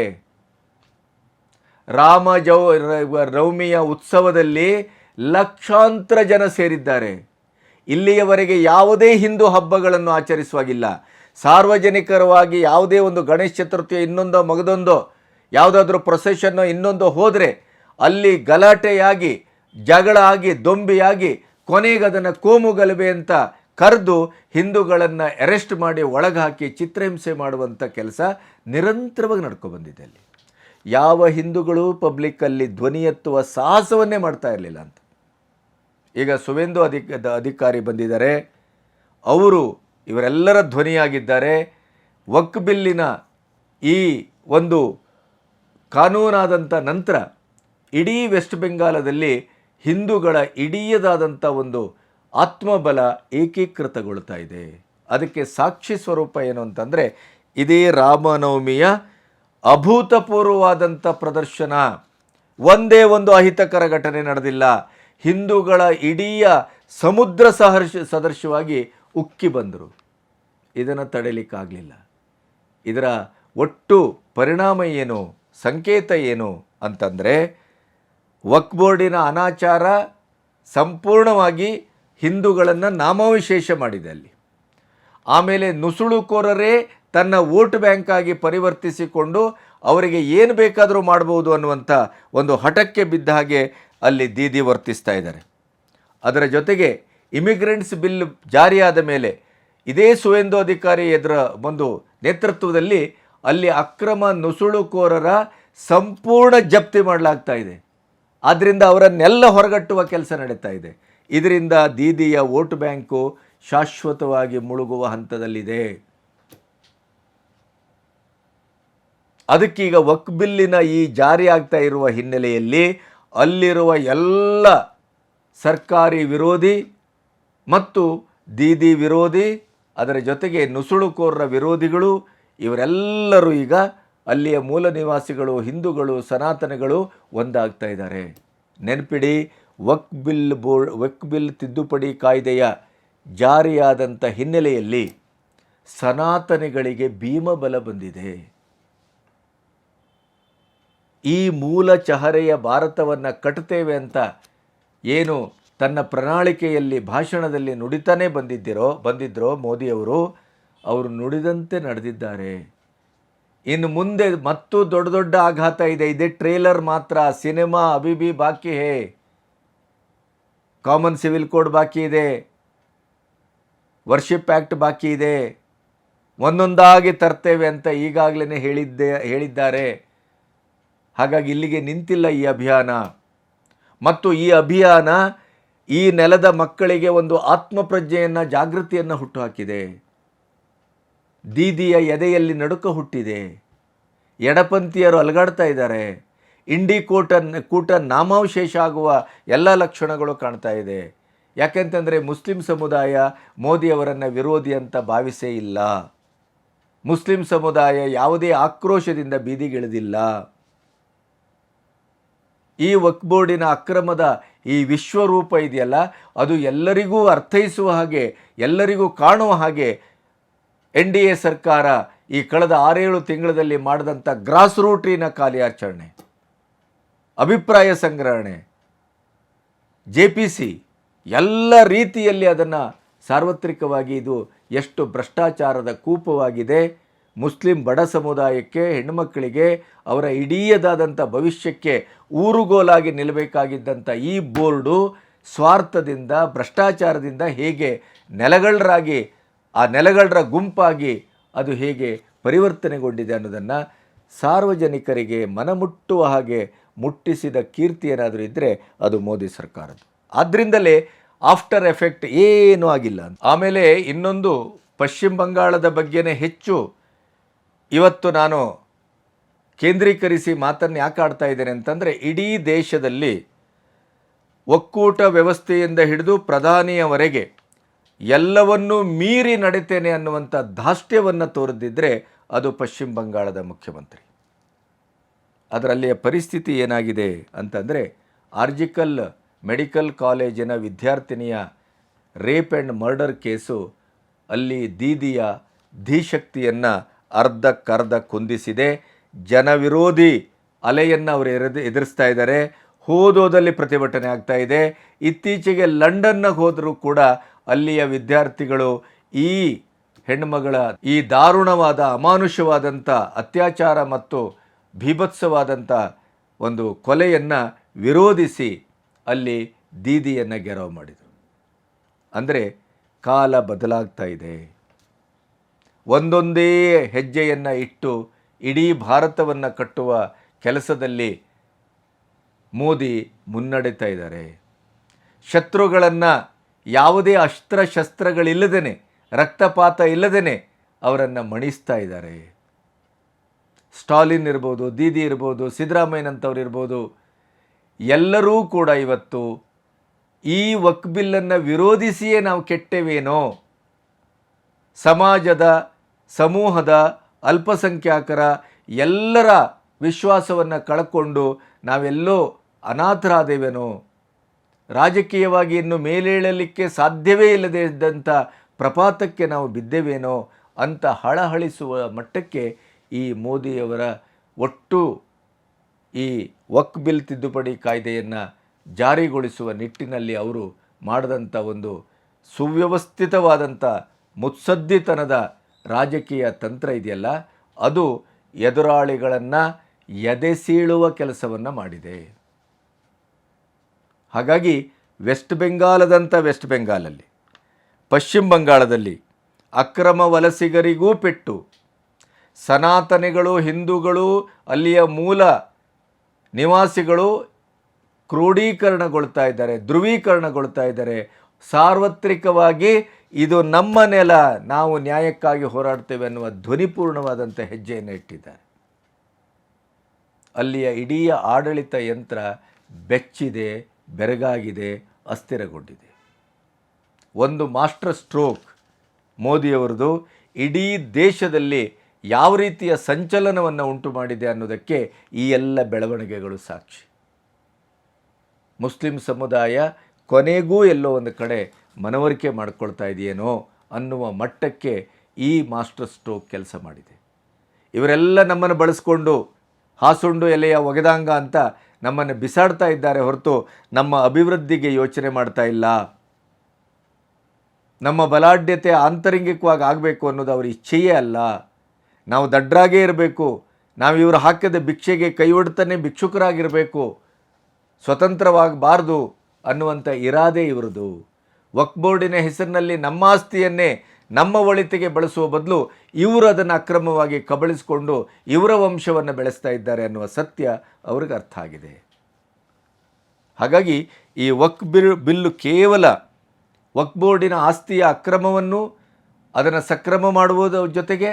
ರಾಮನವಮಿಯ ಉತ್ಸವದಲ್ಲಿ ಲಕ್ಷಾಂತರ ಜನ ಸೇರಿದ್ದಾರೆ. ಇಲ್ಲಿಯವರೆಗೆ ಯಾವುದೇ ಹಿಂದೂ ಹಬ್ಬಗಳನ್ನು ಆಚರಿಸುವಾಗಿಲ್ಲ. ಸಾರ್ವಜನಿಕರವಾಗಿ ಯಾವುದೇ ಒಂದು ಗಣೇಶ ಚತುರ್ಥಿಯ ಇನ್ನೊಂದೋ ಮಗದೊಂದೋ ಯಾವುದಾದ್ರೂ ಪ್ರೊಸೆಷನ್ನೋ ಇನ್ನೊಂದೋ ಹೋದರೆ ಅಲ್ಲಿ ಗಲಾಟೆಯಾಗಿ, ಜಗಳ ಆಗಿ, ದೊಂಬಿಯಾಗಿ, ಕೊನೆಗೆ ಅದನ್ನು ಕೋಮು ಗಲಭೆ ಅಂತ ಕರೆದು ಹಿಂದೂಗಳನ್ನು ಅರೆಸ್ಟ್ ಮಾಡಿ ಒಳಗೆ ಹಾಕಿ ಚಿತ್ರಹಿಂಸೆ ಮಾಡುವಂಥ ಕೆಲಸ ನಿರಂತರವಾಗಿ ನಡ್ಕೊಬಂದಿದೆ. ಅಲ್ಲಿ ಯಾವ ಹಿಂದೂಗಳು ಪಬ್ಲಿಕ್ಕಲ್ಲಿ ಧ್ವನಿ ಎತ್ತುವ ಸಾಹಸವನ್ನೇ ಮಾಡ್ತಾ ಇರಲಿಲ್ಲ ಅಂತ. ಈಗ ಸುವೇಂದು ಅಧಿಕಾರಿ ಬಂದಿದ್ದಾರೆ, ಅವರು ಇವರೆಲ್ಲರ ಧ್ವನಿಯಾಗಿದ್ದಾರೆ. ವಕ್ಫ್ ಬಿಲ್ಲಿನ ಈ ಒಂದು ಕಾನೂನಾದಂಥ ನಂತರ ಇಡೀ ವೆಸ್ಟ್ ಬೆಂಗಾಲದಲ್ಲಿ ಹಿಂದೂಗಳ ಇಡೀದಾದಂಥ ಒಂದು ಆತ್ಮಬಲ ಏಕೀಕೃತಗೊಳ್ತಾ ಇದೆ. ಅದಕ್ಕೆ ಸಾಕ್ಷಿ ಸ್ವರೂಪ ಏನು ಅಂತಂದರೆ, ಇದೇ ರಾಮನವಮಿಯ ಅಭೂತಪೂರ್ವವಾದಂಥ ಪ್ರದರ್ಶನ. ಒಂದೇ ಒಂದು ಅಹಿತಕರ ಘಟನೆ ನಡೆದಿಲ್ಲ. ಹಿಂದೂಗಳ ಇಡೀ ಸಮುದ್ರ ಸದೃಶವಾಗಿ ಉಕ್ಕಿ ಬಂದರು. ಇದನ್ನು ತಡೆಯಲಿಕ್ಕಾಗಲಿಲ್ಲ. ಇದರ ಒಟ್ಟು ಪರಿಣಾಮ ಏನು, ಸಂಕೇತ ಏನು ಅಂತಂದರೆ, ವಕ್ಫ್ ಬೋರ್ಡಿನ ಅನಾಚಾರ ಸಂಪೂರ್ಣವಾಗಿ ಹಿಂದೂಗಳನ್ನು ನಾಮವಿಶೇಷ ಮಾಡಿದೆ ಅಲ್ಲಿ. ಆಮೇಲೆ ನುಸುಳುಕೋರರೇ ತನ್ನ ವೋಟ್ ಬ್ಯಾಂಕ್ ಆಗಿ ಪರಿವರ್ತಿಸಿಕೊಂಡು ಅವರಿಗೆ ಏನು ಬೇಕಾದರೂ ಮಾಡ್ಬೋದು ಅನ್ನುವಂಥ ಒಂದು ಹಠಕ್ಕೆ ಬಿದ್ದ ಹಾಗೆ ಅಲ್ಲಿ ದೀದಿ ವರ್ತಿಸ್ತಾ ಇದ್ದಾರೆ. ಅದರ ಜೊತೆಗೆ ಇಮಿಗ್ರೆಂಟ್ಸ್ ಬಿಲ್ ಜಾರಿಯಾದ ಮೇಲೆ ಇದೇ ಸುವೇಂದು ಅಧಿಕಾರಿ ಒಂದು ನೇತೃತ್ವದಲ್ಲಿ ಅಲ್ಲಿ ಅಕ್ರಮ ನುಸುಳುಕೋರರ ಸಂಪೂರ್ಣ ಜಪ್ತಿ ಮಾಡಲಾಗ್ತಾ ಇದೆ. ಆದ್ದರಿಂದ ಅವರನ್ನೆಲ್ಲ ಹೊರಗಟ್ಟುವ ಕೆಲಸ ನಡೀತಾ ಇದೆ. ಇದರಿಂದ ದೀದಿಯ ವೋಟ್ ಬ್ಯಾಂಕು ಶಾಶ್ವತವಾಗಿ ಮುಳುಗುವ ಹಂತದಲ್ಲಿದೆ. ಅದಕ್ಕೀಗ ವಕ್ಫ್ ಬಿಲ್ಲಿನ ಈ ಜಾರಿ ಆಗ್ತಾ ಇರುವ ಹಿನ್ನೆಲೆಯಲ್ಲಿ ಅಲ್ಲಿರುವ ಎಲ್ಲ ಸರ್ಕಾರಿ ವಿರೋಧಿ ಮತ್ತು ದೀದಿ ವಿರೋಧಿ, ಅದರ ಜೊತೆಗೆ ನುಸುಳುಕೋರರ ವಿರೋಧಿಗಳು, ಇವರೆಲ್ಲರೂ ಈಗ ಅಲ್ಲಿಯ ಮೂಲ ನಿವಾಸಿಗಳು, ಹಿಂದೂಗಳು, ಸನಾತನಗಳು ಒಂದಾಗ್ತಾ ಇದ್ದಾರೆ. ನೆನಪಿಡಿ, ವಕ್ಫ್ ಬಿಲ್ ತಿದ್ದುಪಡಿ ಕಾಯ್ದೆಯ ಜಾರಿಯಾದಂಥ ಹಿನ್ನೆಲೆಯಲ್ಲಿ ಸನಾತನಿಗಳಿಗೆ ಭೀಮಬಲ ಬಂದಿದೆ. ಈ ಮೂಲ ಚಹರೆಯ ಭಾರತವನ್ನು ಕಟ್ತೇವೆ ಅಂತ ಏನು ತನ್ನ ಪ್ರಣಾಳಿಕೆಯಲ್ಲಿ ಭಾಷಣದಲ್ಲಿ ನುಡಿತಾನೆ ಬಂದಿದ್ದರೋ ಮೋದಿಯವರು, ಅವರು ನುಡಿದಂತೆ ನಡೆದಿದ್ದಾರೆ. ಇನ್ನು ಮುಂದೆ ಮತ್ತೂ ದೊಡ್ಡ ದೊಡ್ಡ ಆಘಾತ ಇದೆ. ಇದೇ ಟ್ರೇಲರ್ ಮಾತ್ರ. ಸಿನಿಮಾ ಅಭಿಬಿ ಬಾಕಿ ಹೇ. ಕಾಮನ್ ಸಿವಿಲ್ ಕೋಡ್ ಬಾಕಿ ಇದೆ, ವರ್ಷಿಪ್ ಆ್ಯಕ್ಟ್ ಬಾಕಿ ಇದೆ. ಒಂದೊಂದಾಗಿ ತರ್ತೇವೆ ಅಂತ ಈಗಾಗಲೇ ಹೇಳಿದ್ದಾರೆ. ಹಾಗಾಗಿ ಇಲ್ಲಿಗೆ ನಿಂತಿಲ್ಲ ಈ ಅಭಿಯಾನ. ಮತ್ತು ಈ ಅಭಿಯಾನ ಈ ನೆಲದ ಮಕ್ಕಳಿಗೆ ಒಂದು ಆತ್ಮಪ್ರಜ್ಞೆಯನ್ನು, ಜಾಗೃತಿಯನ್ನು ಹುಟ್ಟುಹಾಕಿದೆ. ದೀದಿಯ ಎದೆಯಲ್ಲಿ ನಡುಕ ಹುಟ್ಟಿದೆ. ಎಡಪಂಥೀಯರು ಅಲಗಾಡ್ತಾ ಇದ್ದಾರೆ. ಇಂಡಿ ಕೂಟ ನಾಮಾವಶೇಷ ಆಗುವ ಎಲ್ಲ ಲಕ್ಷಣಗಳು ಕಾಣ್ತಾ ಇದೆ. ಯಾಕೆಂತಂದರೆ ಮುಸ್ಲಿಂ ಸಮುದಾಯ ಮೋದಿಯವರನ್ನು ವಿರೋಧಿ ಅಂತ ಭಾವಿಸೇ ಇಲ್ಲ. ಮುಸ್ಲಿಂ ಸಮುದಾಯ ಯಾವುದೇ ಆಕ್ರೋಶದಿಂದ ಬೀದಿಗಿಳಿದಿಲ್ಲ. ಈ ವಕ್ಫ್ ಬೋರ್ಡಿನ ಅಕ್ರಮದ ಈ ವಿಶ್ವರೂಪ ಇದೆಯಲ್ಲ, ಅದು ಎಲ್ಲರಿಗೂ ಅರ್ಥೈಸುವ ಹಾಗೆ, ಎಲ್ಲರಿಗೂ ಕಾಣುವ ಹಾಗೆ NDA ಸರ್ಕಾರ ಈ ಕಳೆದ 6-7 ತಿಂಗಳಲ್ಲಿ ಮಾಡಿದಂಥ ಗ್ರಾಸ್ ರೂಟಿನ ಕಾರ್ಯಾಚರಣೆ, ಅಭಿಪ್ರಾಯ ಸಂಗ್ರಹಣೆ, JPC ಎಲ್ಲ ರೀತಿಯಲ್ಲಿ ಅದನ್ನು ಸಾರ್ವತ್ರಿಕವಾಗಿ ಇದು ಎಷ್ಟು ಭ್ರಷ್ಟಾಚಾರದ ಕೂಪವಾಗಿದೆ. ಮುಸ್ಲಿಂ ಬಡ ಸಮುದಾಯಕ್ಕೆ, ಹೆಣ್ಣುಮಕ್ಕಳಿಗೆ, ಅವರ ಇಡೀದಾದಂಥ ಭವಿಷ್ಯಕ್ಕೆ ಊರುಗೋಲಾಗಿ ನಿಲ್ಲಬೇಕಾಗಿದ್ದಂಥ ಈ ಬೋರ್ಡು ಸ್ವಾರ್ಥದಿಂದ, ಭ್ರಷ್ಟಾಚಾರದಿಂದ ಹೇಗೆ ನೆಲಗಳ್ಳರಾಗಿ, ಆ ನೆಲಗಳ್ಳರ ಗುಂಪಾಗಿ ಅದು ಹೇಗೆ ಪರಿವರ್ತನೆಗೊಂಡಿದೆ ಅನ್ನೋದನ್ನು ಸಾರ್ವಜನಿಕರಿಗೆ ಮನಮುಟ್ಟುವ ಹಾಗೆ ಮುಟ್ಟಿಸಿದ ಕೀರ್ತಿ ಏನಾದರೂ ಇದ್ದರೆ ಅದು ಮೋದಿ ಸರ್ಕಾರದ್ದು. ಆದ್ದರಿಂದಲೇ ಆಫ್ಟರ್ ಎಫೆಕ್ಟ್ ಏನೂ ಆಗಿಲ್ಲ. ಆಮೇಲೆ ಇನ್ನೊಂದು, ಪಶ್ಚಿಮ ಬಂಗಾಳದ ಬಗ್ಗೆನೇ ಹೆಚ್ಚು ಇವತ್ತು ನಾನು ಕೇಂದ್ರೀಕರಿಸಿ ಮಾತನ್ನು ಯಾಕೆ ಆಡ್ತಾ ಇದ್ದೇನೆ ಅಂತಂದರೆ, ಇಡೀ ದೇಶದಲ್ಲಿ ಒಕ್ಕೂಟ ವ್ಯವಸ್ಥೆಯಿಂದ ಹಿಡಿದು ಪ್ರಧಾನಿಯವರೆಗೆ ಎಲ್ಲವನ್ನೂ ಮೀರಿ ನಡೀತೇನೆ ಅನ್ನುವಂಥ ಧಾಷ್ಟ್ಯವನ್ನು ತೋರಿದಿದ್ದರೆ ಅದು ಪಶ್ಚಿಮ ಬಂಗಾಳದ ಮುಖ್ಯಮಂತ್ರಿ. ಅದರಲ್ಲಿಯ ಪರಿಸ್ಥಿತಿ ಏನಾಗಿದೆ ಅಂತಂದರೆ, ಆರ್ಜಿಕಲ್ ಮೆಡಿಕಲ್ ಕಾಲೇಜಿನ ವಿದ್ಯಾರ್ಥಿನಿಯ ರೇಪ್ ಆ್ಯಂಡ್ ಮರ್ಡರ್ ಕೇಸು ಅಲ್ಲಿ ದೀದಿಯ ಧೀಶಕ್ತಿಯನ್ನು ಅರ್ಧಕ್ಕರ್ಧ ಕುಂದಿಸಿದೆ. ಜನವಿರೋಧಿ ಅಲೆಯನ್ನು ಅವರು ಎದುರಿಸ್ತಾ ಇದ್ದಾರೆ. ಹೋದಲ್ಲಿ ಪ್ರತಿಭಟನೆ ಆಗ್ತಾ ಇದೆ. ಇತ್ತೀಚೆಗೆ ಲಂಡನ್ಗೆ ಹೋದರೂ ಕೂಡ ಅಲ್ಲಿಯ ವಿದ್ಯಾರ್ಥಿಗಳು ಈ ಹೆಣ್ಣುಮಗಳ ಈ ದಾರುಣವಾದ, ಅಮಾನುಷವಾದಂಥ ಅತ್ಯಾಚಾರ ಮತ್ತು ಭೀಭತ್ಸವಾದಂಥ ಒಂದು ಕೊಲೆಯನ್ನು ವಿರೋಧಿಸಿ ಅಲ್ಲಿ ದೀದಿಯನ್ನು ಗೆರವು ಮಾಡಿದರು. ಅಂದರೆ ಕಾಲ ಬದಲಾಗ್ತಾ ಇದೆ. ಒಂದೊಂದೇ ಹೆಜ್ಜೆಯನ್ನು ಇಟ್ಟು ಇಡೀ ಭಾರತವನ್ನು ಕಟ್ಟುವ ಕೆಲಸದಲ್ಲಿ ಮೋದಿ ಮುನ್ನಡೆತಾ ಇದ್ದಾರೆ. ಶತ್ರುಗಳನ್ನು ಯಾವುದೇ ಅಸ್ತ್ರಶಸ್ತ್ರಗಳಿಲ್ಲದೇ, ರಕ್ತಪಾತ ಇಲ್ಲದೇ ಅವರನ್ನು ಮಣಿಸ್ತಾ ಇದ್ದಾರೆ. ಸ್ಟಾಲಿನ್ ಇರ್ಬೋದು, ದೀದಿ ಇರ್ಬೋದು, ಸಿದ್ದರಾಮಯ್ಯನಂಥವ್ರು ಇರ್ಬೋದು, ಎಲ್ಲರೂ ಕೂಡ ಇವತ್ತು ಈ ವಕ್ಫ್ ಬಿಲ್ಲನ್ನು ವಿರೋಧಿಸಿಯೇ ನಾವು ಕೆಟ್ಟೇವೇನೋ, ಸಮಾಜದ, ಸಮೂಹದ, ಅಲ್ಪಸಂಖ್ಯಾತರ ಎಲ್ಲರ ವಿಶ್ವಾಸವನ್ನು ಕಳ್ಕೊಂಡು ನಾವೆಲ್ಲೋ ಅನಾಥರಾದೇವೇನೋ, ರಾಜಕೀಯವಾಗಿ ಇನ್ನು ಮೇಲೇಳಲಿಕ್ಕೆ ಸಾಧ್ಯವೇ ಇಲ್ಲದೇ ಇದ್ದಂಥ ಪ್ರಪಾತಕ್ಕೆ ನಾವು ಬಿದ್ದೇವೇನೋ ಅಂತ ಹಳಹಳಿಸುವ ಮಟ್ಟಕ್ಕೆ ಈ ಮೋದಿಯವರ ಒಟ್ಟು ಈ ವಕ್ಫ್ ಬಿಲ್ ತಿದ್ದುಪಡಿ ಕಾಯ್ದೆಯನ್ನು ಜಾರಿಗೊಳಿಸುವ ನಿಟ್ಟಿನಲ್ಲಿ ಅವರು ಮಾಡಿದಂಥ ಒಂದು ಸುವ್ಯವಸ್ಥಿತವಾದಂಥ ಮುತ್ಸದ್ದಿತನದ ರಾಜಕೀಯ ತಂತ್ರ ಇದೆಯಲ್ಲ, ಅದು ಎದುರಾಳಿಗಳನ್ನು ಎದೆಸೀಳುವ ಕೆಲಸವನ್ನು ಮಾಡಿದೆ. ಹಾಗಾಗಿ ವೆಸ್ಟ್ ಬೆಂಗಾಲಲ್ಲಿ, ಪಶ್ಚಿಮ ಬಂಗಾಳದಲ್ಲಿ ಅಕ್ರಮ ವಲಸಿಗರಿಗೂ ಪೆಟ್ಟು, ಸನಾತನಿಗಳು, ಹಿಂದೂಗಳು, ಅಲ್ಲಿಯ ಮೂಲ ನಿವಾಸಿಗಳು ಕ್ರೋಢೀಕರಣಗೊಳ್ತಾ ಇದ್ದಾರೆ, ಧ್ರುವೀಕರಣಗೊಳ್ತಾ ಇದ್ದಾರೆ. ಸಾರ್ವತ್ರಿಕವಾಗಿ ಇದು ನಮ್ಮ ನೆಲ, ನಾವು ನ್ಯಾಯಕ್ಕಾಗಿ ಹೋರಾಡ್ತೇವೆ ಅನ್ನುವ ಧ್ವನಿಪೂರ್ಣವಾದಂಥ ಹೆಜ್ಜೆಯನ್ನು ಇಟ್ಟಿದ್ದಾರೆ. ಅಲ್ಲಿಯ ಇಡೀ ಆಡಳಿತ ಯಂತ್ರ ಬೆಚ್ಚಿದೆ, ಬೆರಗಾಗಿದೆ, ಅಸ್ಥಿರಗೊಂಡಿದೆ. ಒಂದು ಮಾಸ್ಟರ್ ಸ್ಟ್ರೋಕ್ ಮೋದಿಯವರದು ಇಡೀ ದೇಶದಲ್ಲಿ ಯಾವ ರೀತಿಯ ಸಂಚಲನವನ್ನು ಉಂಟು ಮಾಡಿದೆ ಅನ್ನೋದಕ್ಕೆ ಈ ಎಲ್ಲ ಬೆಳವಣಿಗೆಗಳು ಸಾಕ್ಷಿ. ಮುಸ್ಲಿಂ ಸಮುದಾಯ ಕೊನೆಗೂ ಎಲ್ಲೋ ಒಂದು ಕಡೆ ಮನವರಿಕೆ ಮಾಡಿಕೊಳ್ತಾ ಇದೆಯೇನೋ ಅನ್ನುವ ಮಟ್ಟಕ್ಕೆ ಈ ಮಾಸ್ಟರ್ ಸ್ಟ್ರೋಕ್ ಕೆಲಸ ಮಾಡಿದೆ. ಇವರೆಲ್ಲ ನಮ್ಮನ್ನು ಬಳಸ್ಕೊಂಡು ಹಾಸುಂಡು ಎಲೆಯ ಒಗೆದಾಂಗ ಅಂತ ನಮ್ಮನ್ನು ಬಿಸಾಡ್ತಾ ಇದ್ದಾರೆ ಹೊರತು ನಮ್ಮ ಅಭಿವೃದ್ಧಿಗೆ ಯೋಚನೆ ಮಾಡ್ತಾ ಇಲ್ಲ. ನಮ್ಮ ಬಲಾಢ್ಯತೆ ಆಂತರಂಗಿಕವಾಗಿ ಆಗಬೇಕು ಅನ್ನೋದು ಅವರ ಇಚ್ಛೆಯೇ ಅಲ್ಲ. ನಾವು ದಡ್ಡರಾಗೇ ಇರಬೇಕು, ನಾವು ಇವರು ಹಾಕಿದ ಭಿಕ್ಷೆಗೆ ಕೈ ಒಡ್ತಾನೆ ಭಿಕ್ಷುಕರಾಗಿರಬೇಕು, ಸ್ವತಂತ್ರವಾಗಬಾರ್ದು ಅನ್ನುವಂಥ ಇರಾದೆ ಇವರದು. ವಕ್ಫ್ ಬೋರ್ಡಿನ ಹೆಸರಿನಲ್ಲಿ ನಮ್ಮ ಆಸ್ತಿಯನ್ನೇ ನಮ್ಮ ಒಳಿತಿಗೆ ಬಳಸುವ ಬದಲು ಇವರು ಅದನ್ನು ಅಕ್ರಮವಾಗಿ ಕಬಳಿಸಿಕೊಂಡು ಇವರ ವಂಶವನ್ನು ಬೆಳೆಸ್ತಾ ಇದ್ದಾರೆ ಅನ್ನುವ ಸತ್ಯ ಅವ್ರಿಗೆ ಅರ್ಥ ಆಗಿದೆ. ಹಾಗಾಗಿ ಈ ವಕ್ಫ್ ಬಿಲ್ಲು ಕೇವಲ ವಕ್ಫ್ ಬೋರ್ಡಿನ ಆಸ್ತಿಯ ಅಕ್ರಮವನ್ನು ಅದನ್ನು ಸಕ್ರಮ ಮಾಡುವುದರ ಜೊತೆಗೆ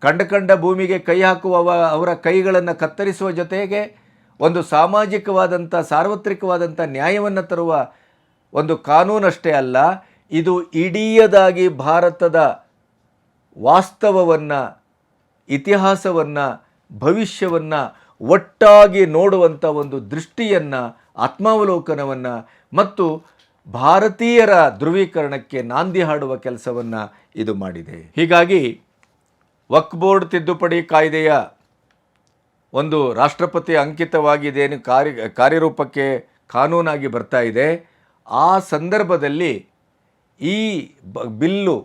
ಕಂಡ ಭೂಮಿಗೆ ಕೈ ಹಾಕುವ ಅವರ ಕೈಗಳನ್ನು ಕತ್ತರಿಸುವ ಜೊತೆಗೆ ಒಂದು ಸಾಮಾಜಿಕವಾದಂಥ ಸಾರ್ವತ್ರಿಕವಾದಂಥ ನ್ಯಾಯವನ್ನು ತರುವ ಒಂದು ಕಾನೂನಷ್ಟೇ ಅಲ್ಲ, ಇದು ಇಡೀಯದಾಗಿ ಭಾರತದ ವಾಸ್ತವವನ್ನು, ಇತಿಹಾಸವನ್ನು, ಭವಿಷ್ಯವನ್ನು ಒಟ್ಟಾಗಿ ನೋಡುವಂಥ ಒಂದು ದೃಷ್ಟಿಯನ್ನು, ಆತ್ಮಾವಲೋಕನವನ್ನು ಮತ್ತು ಭಾರತೀಯರ ಧ್ರುವೀಕರಣಕ್ಕೆ ನಾಂದಿ ಹಾಡುವ ಕೆಲಸವನ್ನು ಇದು ಮಾಡಿದೆ. ಹೀಗಾಗಿ ವಕ್ಫ್ ಬೋರ್ಡ್ ತಿದ್ದುಪಡಿ ಕಾಯ್ದೆಯ ಒಂದು ರಾಷ್ಟ್ರಪತಿ ಅಂಕಿತವಾಗಿ ಇದೇನು ಕಾರ್ಯರೂಪಕ್ಕೆ ಕಾನೂನಾಗಿ ಬರ್ತಾ ಇದೆ. ಆ ಸಂದರ್ಭದಲ್ಲಿ ಈ ಬಿಲ್ಲು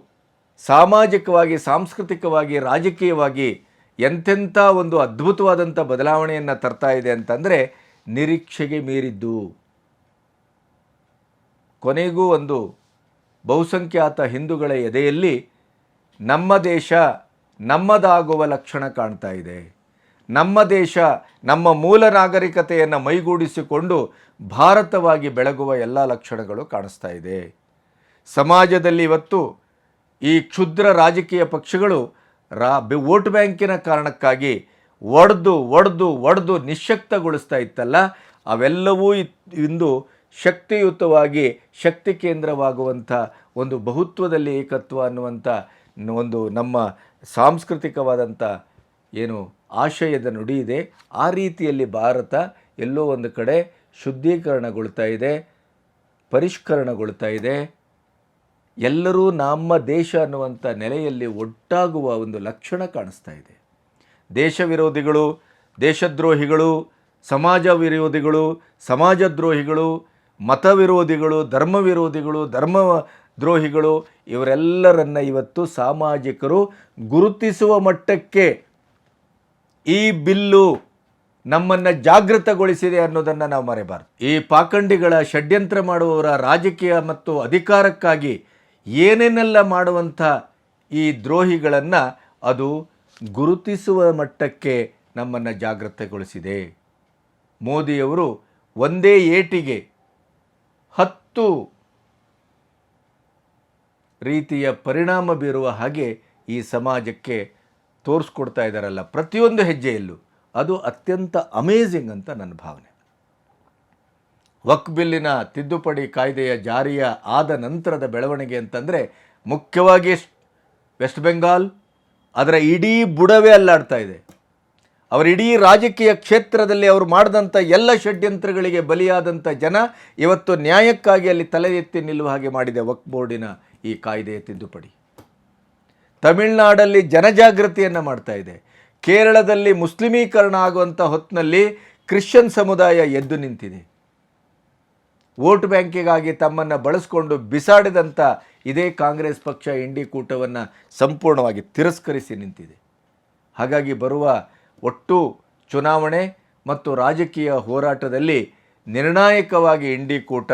ಸಾಮಾಜಿಕವಾಗಿ, ಸಾಂಸ್ಕೃತಿಕವಾಗಿ, ರಾಜಕೀಯವಾಗಿ ಎಂತೆಂಥ ಒಂದು ಅದ್ಭುತವಾದಂಥ ಬದಲಾವಣೆಯನ್ನು ತರ್ತಾ ಇದೆ ಅಂತಂದರೆ ನಿರೀಕ್ಷೆಗೆ ಮೀರಿದ್ದು. ಕೊನೆಗೂ ಒಂದು ಬಹುಸಂಖ್ಯಾತ ಹಿಂದೂಗಳ ಎದೆಯಲ್ಲಿ ನಮ್ಮ ದೇಶ ನಮ್ಮದಾಗುವ ಲಕ್ಷಣ ಕಾಣ್ತಾ ಇದೆ. ನಮ್ಮ ದೇಶ ನಮ್ಮ ಮೂಲ ನಾಗರಿಕತೆಯನ್ನು ಮೈಗೂಡಿಸಿಕೊಂಡು ಭಾರತವಾಗಿ ಬೆಳಗುವ ಎಲ್ಲ ಲಕ್ಷಣಗಳು ಕಾಣಿಸ್ತಾ ಇದೆ. ಸಮಾಜದಲ್ಲಿ ಇವತ್ತು ಈ ಕ್ಷುದ್ರ ರಾಜಕೀಯ ಪಕ್ಷಗಳು ವೋಟ್ ಬ್ಯಾಂಕಿನ ಕಾರಣಕ್ಕಾಗಿ ಒಡೆದು ನಿಶ್ಶಕ್ತಗೊಳಿಸ್ತಾ ಇತ್ತಲ್ಲ, ಅವೆಲ್ಲವೂ ಇಂದು ಶಕ್ತಿಯುತವಾಗಿ ಶಕ್ತಿ ಕೇಂದ್ರವಾಗುವಂಥ ಒಂದು ಬಹುತ್ವದಲ್ಲಿ ಏಕತ್ವ ಅನ್ನುವಂಥ ಒಂದು ನಮ್ಮ ಸಾಂಸ್ಕೃತಿಕವಾದಂಥ ಏನು ಆಶಯದ ನುಡಿ ಇದೆ. ಆ ರೀತಿಯಲ್ಲಿ ಭಾರತ ಎಲ್ಲೋ ಒಂದು ಕಡೆ ಶುದ್ಧೀಕರಣಗೊಳ್ತಾ ಇದೆ, ಪರಿಷ್ಕರಣಗೊಳ್ತಾ ಇದೆ. ಎಲ್ಲರೂ ನಮ್ಮ ದೇಶ ಅನ್ನುವಂಥ ನೆಲೆಯಲ್ಲಿ ಒಟ್ಟಾಗುವ ಒಂದು ಲಕ್ಷಣ ಕಾಣಿಸ್ತಾ ಇದೆ. ದೇಶ ವಿರೋಧಿಗಳು, ದೇಶದ್ರೋಹಿಗಳು, ಸಮಾಜ ವಿರೋಧಿಗಳು, ಸಮಾಜದ್ರೋಹಿಗಳು, ಮತ ವಿರೋಧಿಗಳು, ಧರ್ಮ ವಿರೋಧಿಗಳು, ಧರ್ಮ ದ್ರೋಹಿಗಳು ಇವರೆಲ್ಲರನ್ನ ಇವತ್ತು ಸಾಮಾಜಿಕರು ಗುರುತಿಸುವ ಮಟ್ಟಕ್ಕೆ ಈ ಬಿಲ್ಲು ನಮ್ಮನ್ನು ಜಾಗೃತಗೊಳಿಸಿದೆ ಅನ್ನೋದನ್ನು ನಾವು ಮರೆಯಬಾರದು. ಈ ಪಾಖಂಡಿಗಳ ಷಡ್ಯಂತ್ರ ಮಾಡುವವರ ರಾಜಕೀಯ ಮತ್ತು ಅಧಿಕಾರಕ್ಕಾಗಿ ಏನೇನೆಲ್ಲ ಮಾಡುವಂಥ ಈ ದ್ರೋಹಿಗಳನ್ನು ಅದು ಗುರುತಿಸುವ ಮಟ್ಟಕ್ಕೆ ನಮ್ಮನ್ನು ಜಾಗೃತಗೊಳಿಸಿದೆ. ಮೋದಿಯವರು ಒಂದೇ ಏಟಿಗೆ 10 ರೀತಿಯ ಪರಿಣಾಮ ಬೀರುವ ಹಾಗೆ ಈ ಸಮಾಜಕ್ಕೆ ತೋರಿಸ್ಕೊಡ್ತಾ ಇದ್ದಾರಲ್ಲ ಪ್ರತಿಯೊಂದು ಹೆಜ್ಜೆಯಲ್ಲೂ, ಅದು ಅತ್ಯಂತ ಅಮೇಝಿಂಗ್ ಅಂತ ನನ್ನ ಭಾವನೆ. ವಕ್ಫ್ ಬಿಲ್ಲಿನ ತಿದ್ದುಪಡಿ ಕಾಯ್ದೆಯ ಜಾರಿಯ ಆದ ನಂತರದ ಬೆಳವಣಿಗೆ ಅಂತಂದರೆ ಮುಖ್ಯವಾಗಿ ವೆಸ್ಟ್ ಬೆಂಗಾಲ್ ಅದರ ಇಡೀ ಬುಡವೇ ಅಲ್ಲಾಡ್ತಾ ಇದೆ. ಅವರ ಇಡೀ ರಾಜಕೀಯ ಕ್ಷೇತ್ರದಲ್ಲಿ ಅವರು ಮಾಡಿದಂಥ ಎಲ್ಲ ಷಡ್ಯಂತ್ರಗಳಿಗೆ ಬಲಿಯಾದಂಥ ಜನ ಇವತ್ತು ನ್ಯಾಯಕ್ಕಾಗಿ ಅಲ್ಲಿ ತಲೆ ಎತ್ತಿ ನಿಲ್ಲುವ ಹಾಗೆ ಮಾಡಿದೆ ವಕ್ಫ್ ಬೋರ್ಡಿನ ಈ ಕಾಯ್ದೆಯ ತಿದ್ದುಪಡಿ. ತಮಿಳುನಾಡಲ್ಲಿ ಜನಜಾಗೃತಿಯನ್ನು ಮಾಡ್ತಾ ಇದೆ. ಕೇರಳದಲ್ಲಿ ಮುಸ್ಲಿಮೀಕರಣ ಆಗುವಂಥ ಹೊತ್ತಿನಲ್ಲಿ ಕ್ರಿಶ್ಚಿಯನ್ ಸಮುದಾಯ ಎದ್ದು ನಿಂತಿದೆ. ವೋಟ್ ಬ್ಯಾಂಕಿಗಾಗಿ ತಮ್ಮನ್ನು ಬಳಸಿಕೊಂಡು ಬಿಸಾಡಿದಂಥ ಇದೇ ಕಾಂಗ್ರೆಸ್ ಪಕ್ಷ ಇಂಡಿ ಕೂಟವನ್ನು ಸಂಪೂರ್ಣವಾಗಿ ತಿರಸ್ಕರಿಸಿ ನಿಂತಿದೆ. ಹಾಗಾಗಿ ಬರುವ ಒಟ್ಟು ಚುನಾವಣೆ ಮತ್ತು ರಾಜಕೀಯ ಹೋರಾಟದಲ್ಲಿ ನಿರ್ಣಾಯಕವಾಗಿ ಇಂಡಿ ಕೂಟ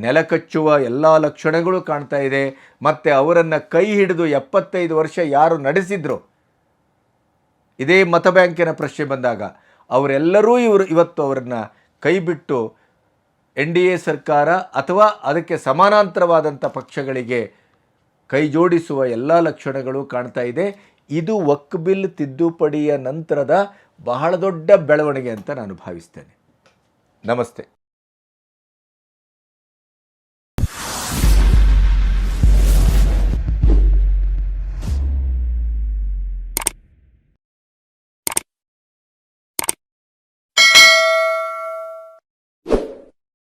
ನೆಲಕಚ್ಚುವ ಎಲ್ಲ ಲಕ್ಷಣಗಳು ಕಾಣ್ತಾ ಇದೆ. ಮತ್ತು ಅವರನ್ನು ಕೈ ಹಿಡಿದು 75 ವರ್ಷ ಯಾರು ನಡೆಸಿದ್ರು ಇದೇ ಮತ ಬ್ಯಾಂಕಿನ ಪ್ರಶ್ನೆ ಬಂದಾಗ ಅವರೆಲ್ಲರೂ ಇವತ್ತು ಅವರನ್ನು ಕೈ ಬಿಟ್ಟು NDA ಸರ್ಕಾರ ಅಥವಾ ಅದಕ್ಕೆ ಸಮಾನಾಂತರವಾದಂಥ ಪಕ್ಷಗಳಿಗೆ ಕೈ ಜೋಡಿಸುವ ಎಲ್ಲ ಲಕ್ಷಣಗಳು ಕಾಣ್ತಾ ಇದೆ. ಇದು ವಕ್ಫ್ ಬಿಲ್ ತಿದ್ದುಪಡಿಯ ನಂತರದ ಬಹಳ ದೊಡ್ಡ ಬೆಳವಣಿಗೆ ಅಂತ ನಾನು ಭಾವಿಸ್ತೇನೆ. ನಮಸ್ತೆ.